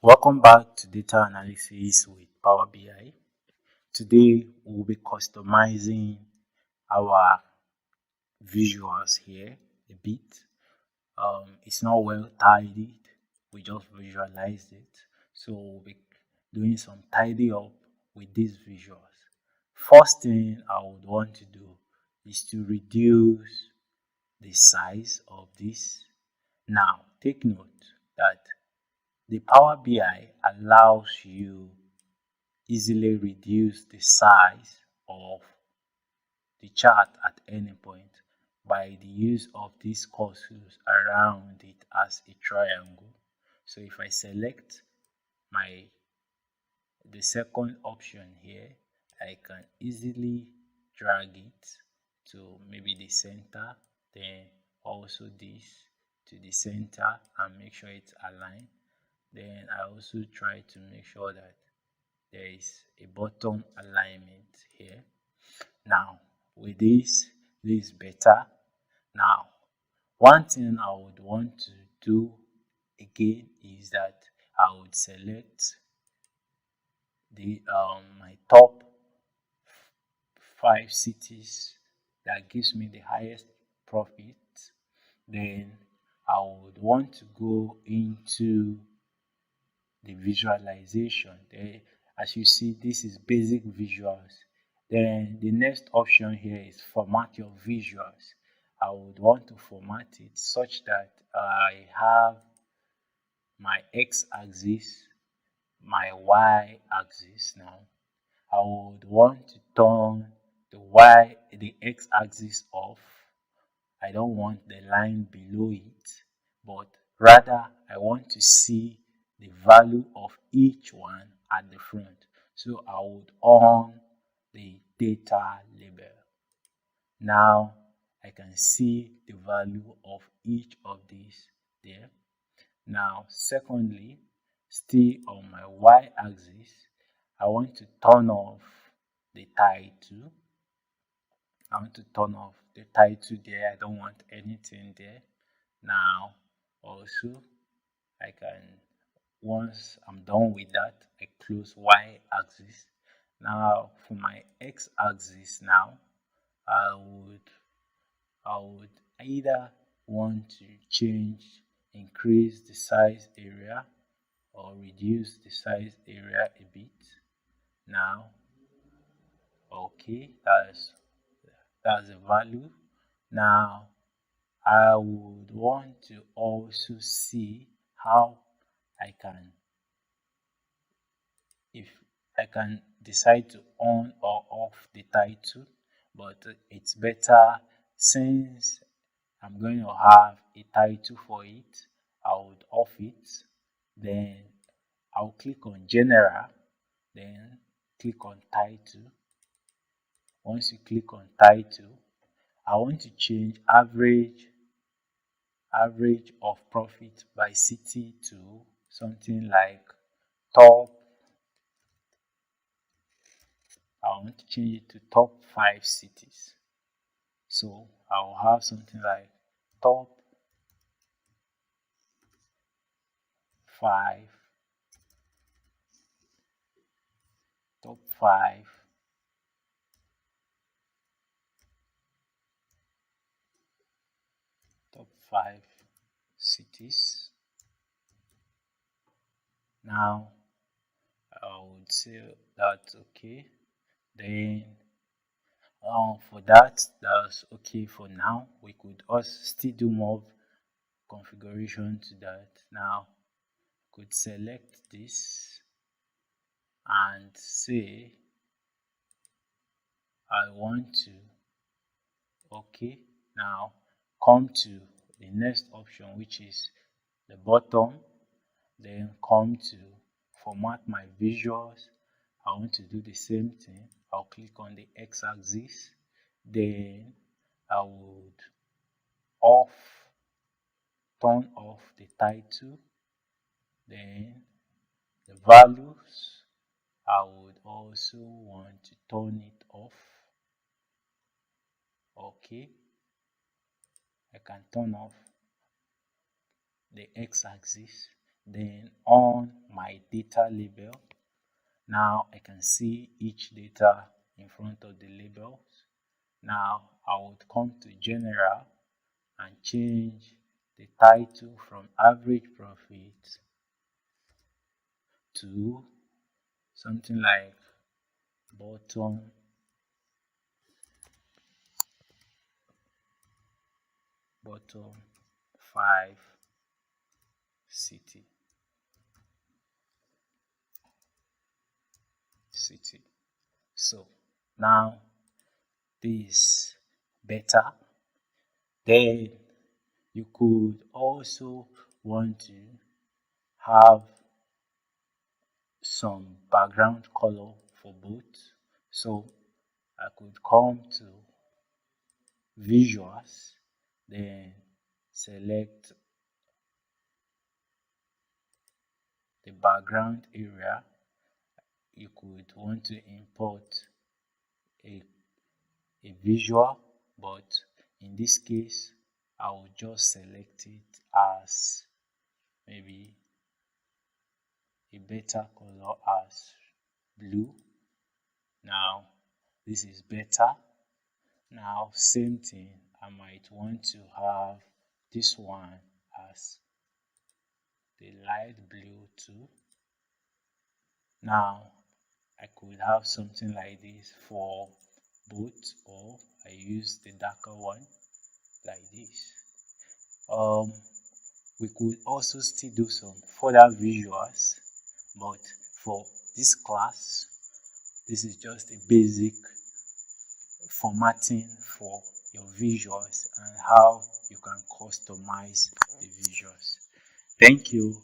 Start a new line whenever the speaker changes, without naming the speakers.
Welcome back to Data Analysis with Power BI. Today we'll be customizing our visuals here a bit. It's not well tidied, we just visualized it. So we'll be doing some tidy up with these visuals. First thing I would want to do is to reduce the size of this. Now, take note that the Power BI allows you easily reduce the size of the chart at any point by the use of these cursors around it as a triangle. So if I select my the second option here, I can easily drag it to maybe the center, then also this to the center and make sure it's aligned. Then I also try to make sure that there is a bottom alignment here. Now with this is better. Now one thing I would want to do again is that I would select the my top 5 cities that gives me the highest profit. Then I would want to go into the visualization. Then as you see, this is basic visuals. Then the next option here is format your visuals. I would want to format it such that I have my x-axis, my y-axis. Now I would want to turn the x-axis off. I don't want the line below it, but rather I want to see the value of each one at the front. So I would on the data label. Now I can see the value of each of these there. Now, secondly, still on my y-axis, I want to turn off the title. I want to turn off the title there. I don't want anything there. Now, also, I can, once I'm done with that, I close y-axis. Now, for my x-axis now, I would I would either want to increase the size area or reduce the size area a bit. Now, okay, that's the value. Now, I would want to also see how I can, if I can decide to on or off the title, but it's better since I'm going to have a title for it. I would off it, then I'll click on general, then click on title. Once you click on title, I want to change average of profit by city to something like top. I want to change it to top 5 cities. So I'll have something like top 5, top 5, top 5 cities. Now I would say that's okay. Then for that's okay for now. We could also still do more configuration to that. Now could select this and say I want to okay. Now come to the next option, which is the bottom, then come to format my visuals. I want to do the same thing. I'll click on the x-axis, then I would off turn off the title, then the values I would also want to turn it off. Okay, I can turn off the x-axis, then on my data label. Now I can see each data in front of the labels. Now I would come to general and change the title from average profit to something like bottom bottom 5 city. So now this better. Then you could also want to have some background color for both. So I could come to visuals, then select the background area. You could want to import a, a visual, but in this case I will just select it as maybe a better color as blue. Now this is better. Now same thing, I might want to have this one as the light blue too. Now I could have something like this for both, or I use the darker one like this. We could also still do some further visuals, but for this class, this is just a basic formatting for your visuals and how you can customize the visuals. Thank you.